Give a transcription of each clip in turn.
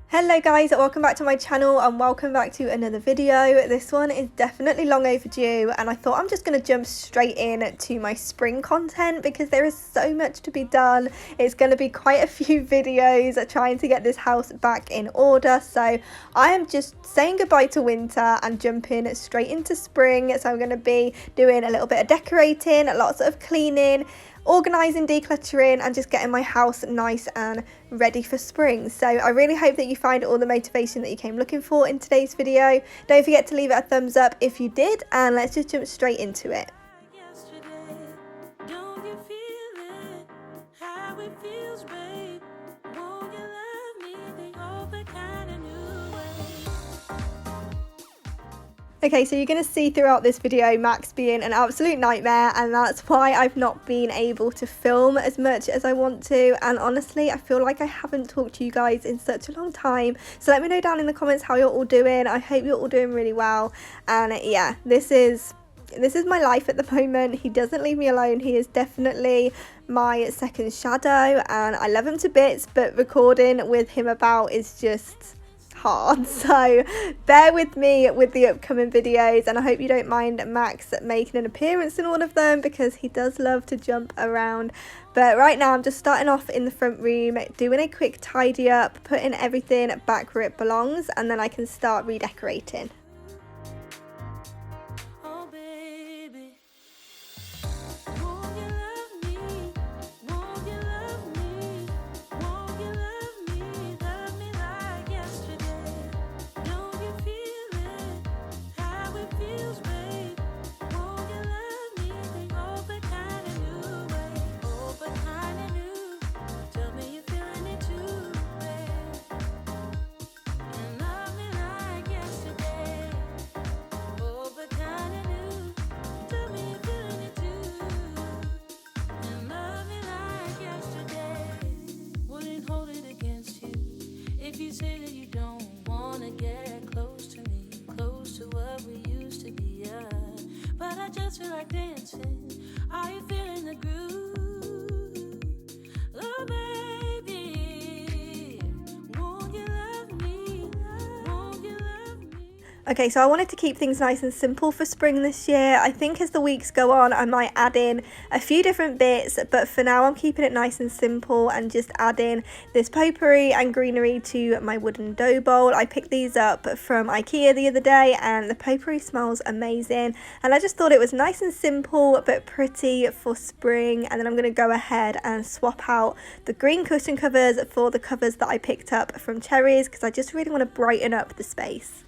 Hello guys, welcome back to my channel and welcome back to another video. This one is definitely long overdue and I thought I'm just going to jump straight in to my spring content because there is so much to be done. It's going to be quite a few videos trying to get this house back in order, so I am just saying goodbye to winter and jumping straight into spring. So I'm going to be doing a little bit of decorating, lots of cleaning, organising, decluttering and just getting my house nice and ready for spring. So I really hope that you find all the motivation that you came looking for in today's video. Don't forget to leave it a thumbs up if you did, and let's just jump straight into it. Okay, so you're going to see throughout this video Max being an absolute nightmare, and that's why I've not been able to film as much as I want to. And honestly, I feel like I haven't talked to you guys in such a long time. So let me know down in the comments how you're all doing. I hope you're all doing really well. And yeah, this is my life at the moment. He doesn't leave me alone. He is definitely my second shadow and I love him to bits, but recording with him about is just hard, so bear with me with the upcoming videos, and I hope you don't mind Max making an appearance in all of them because he does love to jump around. But right now I'm just starting off in the front room, doing a quick tidy up, putting everything back where it belongs, and then I can start redecorating. If you say that you don't wanna get close to me, close to what we used to be, yeah. But I just feel like dancing. Are you feeling the groove? Oh baby, won't you love me? Won't you love me? Okay, so I wanted to keep things nice and simple for spring this year. I think as the weeks go on, I might add in a few different bits, but for now I'm keeping it nice and simple and just adding this potpourri and greenery to my wooden dough bowl. I picked these up from IKEA the other day and the potpourri smells amazing, and I just thought it was nice and simple but pretty for spring. And then I'm going to go ahead and swap out the green cushion covers for the covers that I picked up from Cherries because I just really want to brighten up the space.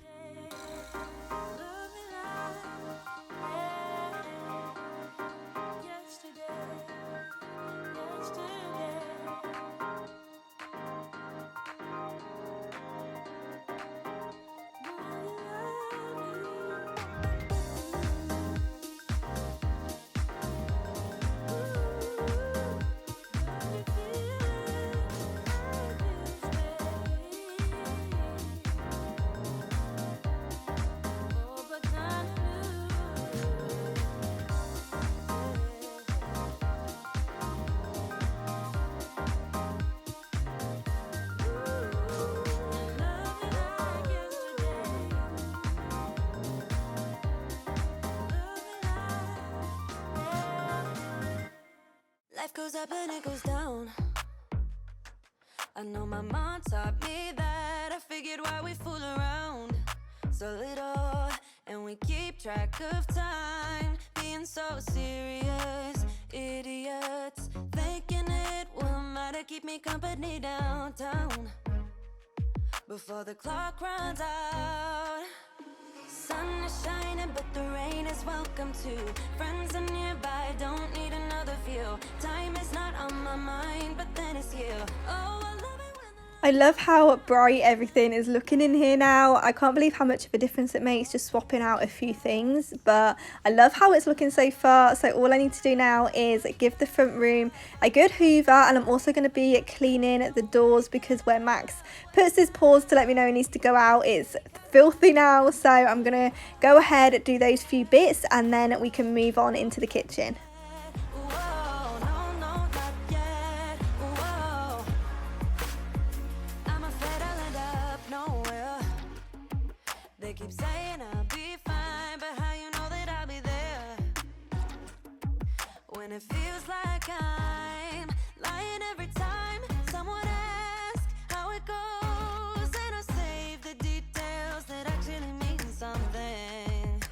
Life goes up and it goes down. I know my mom taught me that. I figured why we fool around so little and we keep track of time, being so serious, idiots, thinking it will matter, keep me company downtown before the clock runs out. Sun is shining but the rain is welcome too. Friends are nearby, don't need another view. Time is not on my mind, but then it's you. Oh, I love it when I love how bright everything is looking in here now. I can't believe how much of a difference it makes just swapping out a few things, but I love how it's looking so far. So all I need to do now is give the front room a good hoover, and I'm also going to be cleaning the doors because where Max puts his paws to let me know he needs to go out, it's filthy now. So I'm going to go ahead, do those few bits, and then we can move on into the kitchen. when it feels like I'm lying every time someone asks how it goes, and I save the details that actually mean something.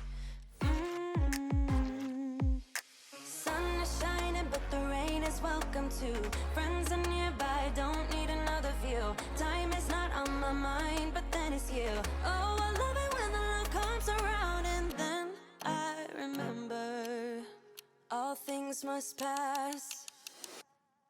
Sun is shining, but the rain is welcome too. Friends are nearby, don't need another view. Time is not on my mind, but then it's you. Oh, I love it when the love comes around, and then I remember all things must pass.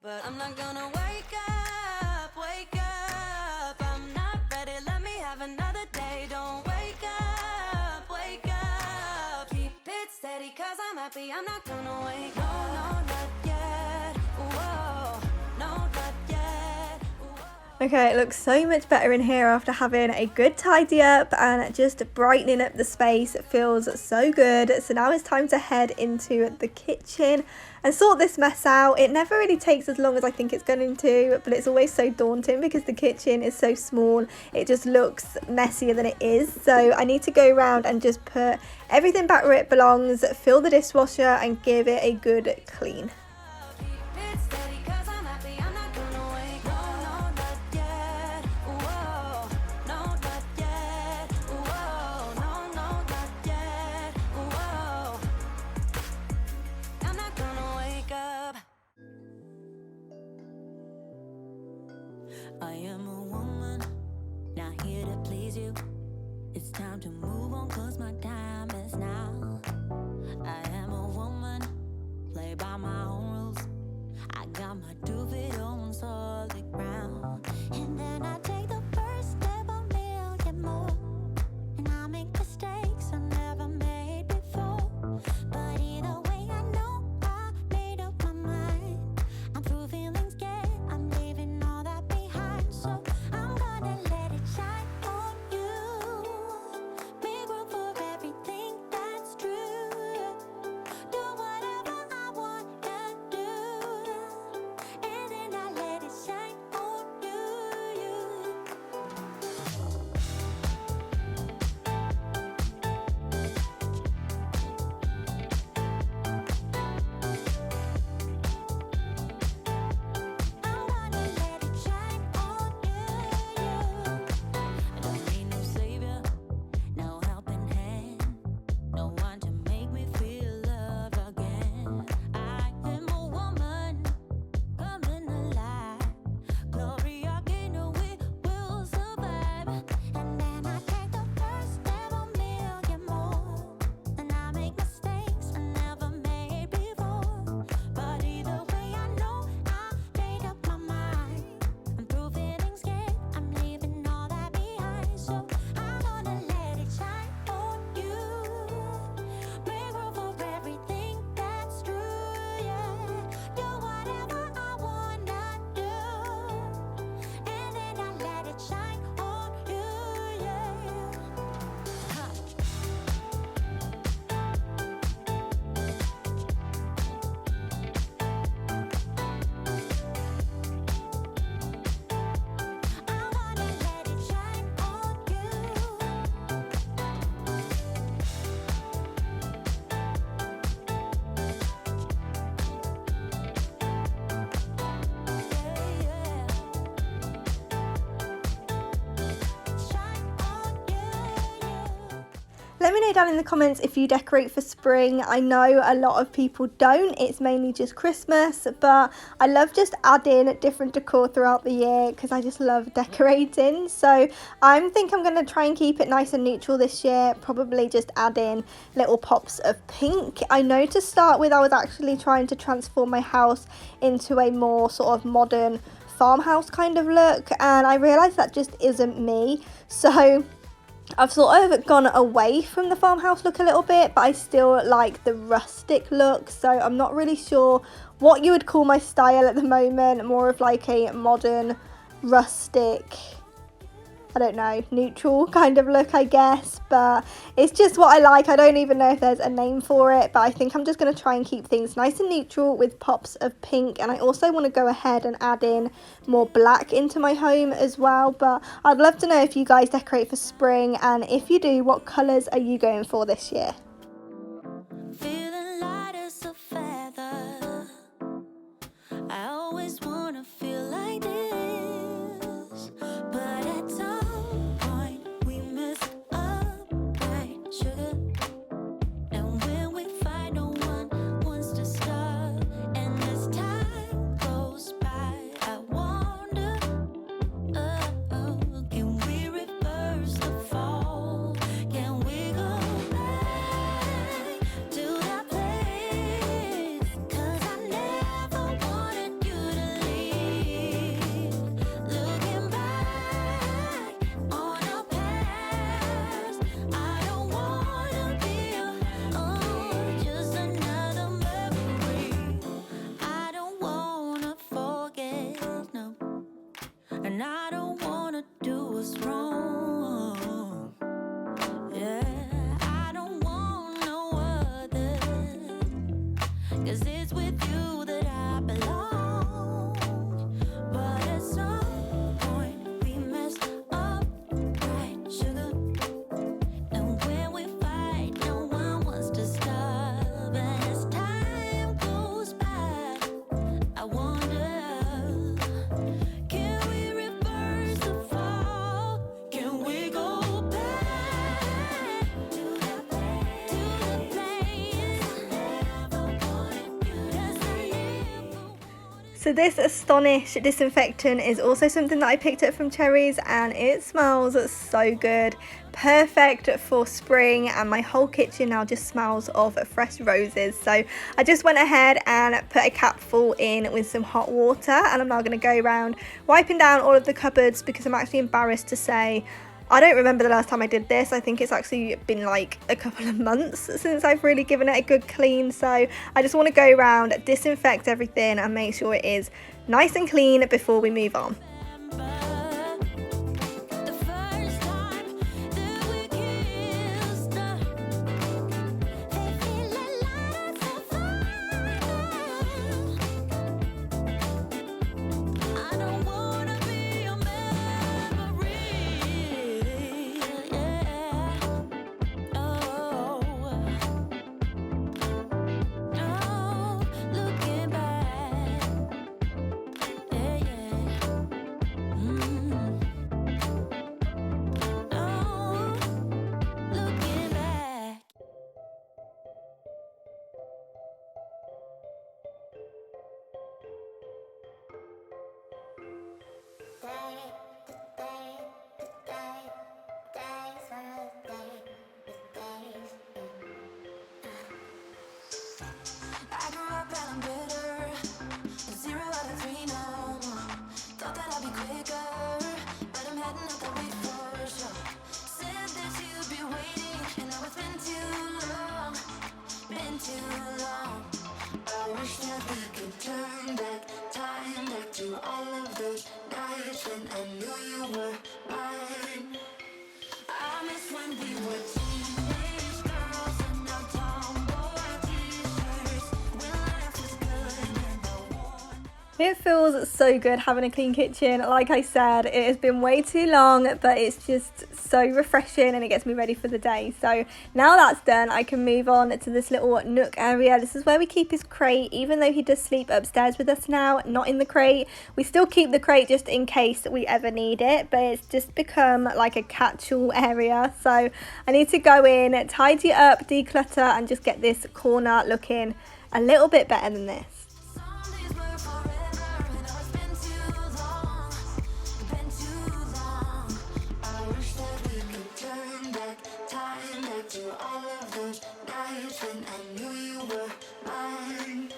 But I'm not gonna wake up, wake up. I'm not ready, let me have another day. Don't wake up, wake up. Keep it steady, cause I'm happy, I'm not gonna wake up. No, no, not yet. Whoa, no, not yet. Whoa. Okay, it looks so much better in here after having a good tidy up and just brightening up the space. It feels so good. So now it's time to head into the kitchen and sort this mess out. It never really takes as long as I think it's going to, but it's always so daunting because the kitchen is so small. It just looks messier than it is. So I need to go around and just put everything back where it belongs, fill the dishwasher and give it a good clean. I am a woman, not here to please you. It's time to move on, cause my time is now. I am a woman, play by my own rules. I got my 2 feet on solid ground. And then I take the first step a million more. And I make mistakes I never made before. But either way I know I made up my mind. I'm through feeling scared, I'm leaving all that behind. So I'm gonna let it shine on you. Make room for everything that's true. Do whatever I wanna do. And then I let it shine on you. I'm gonna let it shine on you. I don't need no savior, no helping hand, no one to make me feel love again. I am a woman, coming alive. Glory, I know we will survive. And then I take the first step a million more. And I make mistakes I never made before. But either way I know I made up my mind. I'm through feeling scared, I'm leaving all that behind. So I'm gonna let it shine on you. Make room for everything that's true, yeah. Do whatever I wanna do. And then I let it shine on you, yeah. Huh. I'm gonna let it shine on you. Yeah, yeah. Shine on you, yeah. Let me know down in the comments if you decorate for spring. I know a lot of people don't, it's mainly just Christmas, but I love just adding different decor throughout the year because I just love decorating. So I think I'm going to try and keep it nice and neutral this year, probably just add in little pops of pink. I know to start with I was actually trying to transform my house into a more sort of modern farmhouse kind of look, and I realised that just isn't me. So I've sort of gone away from the farmhouse look a little bit, but I still like the rustic look. So I'm not really sure what you would call my style at the moment. More of like a modern, rustic, I don't know, neutral kind of look, I guess. But it's just what I like. I don't even know if there's a name for it, but I think I'm just going to try and keep things nice and neutral with pops of pink. And I also want to go ahead and add in more black into my home as well. But I'd love to know if you guys decorate for spring, and if you do, what colours are you going for this year? Feeling light as a feather. always wanna feel like this, but at some point we mess up, right, sugar? And when we fight, no one wants to stop. And as time goes by, I wonder, can we reverse the fall? Can we go back to that place? 'Cause I never wanted you to leave. Looking back on our past, I don't wanna be just another memory. I don't wanna forget, no. And I don't wanna do what's wrong. Yeah, I don't want no other. 'Cause it's with you that I belong. But at some point we messed up, right, sugar? And when we fight, no one wants to stop. And as time goes by, I wonder, can we reverse the fall? Can we go back to the place I never wanted you to see? So this Astonish disinfectant is also something that I picked up from Cherries, and it smells so good. Perfect for spring, and my whole kitchen now just smells of fresh roses. So I just went ahead and put a capful in with some hot water, and I'm now going to go around wiping down all of the cupboards, because I'm actually embarrassed to say I don't remember the last time I did this. I think it's actually been like a couple of months since I've really given it a good clean. So I just want to go around, disinfect everything and make sure it is nice and clean before we move on. The first time that we kissed, they feel like lights of fire. I don't wanna be a memory. Yeah. Oh, no, looking back. Yeah, yeah. Oh, looking back. I grew up and I'm bitter. 0 out of 3 now. Thought that I'd be quicker, but I'm heading out the way for sure. Said that you'd be waiting, and now it's been too long. Been too long. I wish that we could turn back time, back to all of those nights when I knew you were mine. I miss when we were teenage girls and our tomboy t-shirts. When life was good and I wore. It feels so good having a clean kitchen. Like I said, it has been way too long, but it's just so refreshing and it gets me ready for the day. So now that's done, I can move on to this little nook area. This is where we keep his crate, even though he does sleep upstairs with us now, not in the crate. We still keep the crate just in case we ever need it, but it's just become like a catch-all area. So I need to go in, tidy it up, declutter, and just get this corner looking a little bit better than this. Some days were forever, and now it's been too long. Been too long. I wish that we could turn back time, back to all of those nights when I knew you were mine.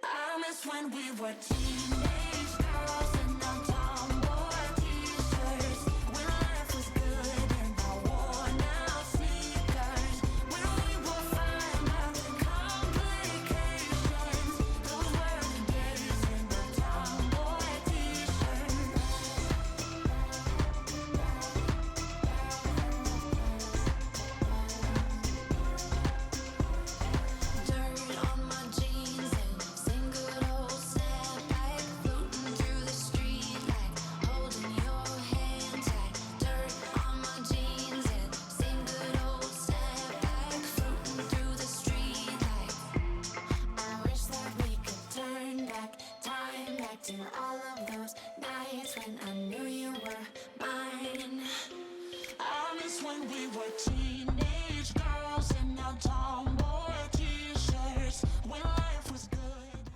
I miss when we were teenage girls and our tomboy t-shirts. When life was good and I wore out sneakers. When we were fine about the complications. Those were the days in the tomboy t-shirts. Dirt on my jeans and sing good old snapback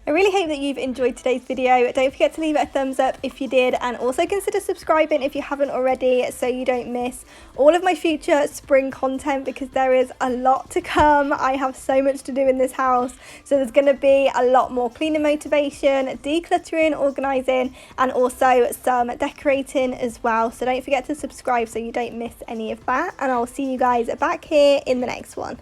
I really hope that you've enjoyed today's video. Don't forget to leave it a thumbs up if you did, and also consider subscribing if you haven't already so you don't miss all of my future spring content, because there is a lot to come. I have so much to do in this house, so there's going to be a lot more cleaning motivation, decluttering, organising, and also some decorating as well. So don't forget to subscribe so you don't miss any of that, and I'll see you guys back here in the next one.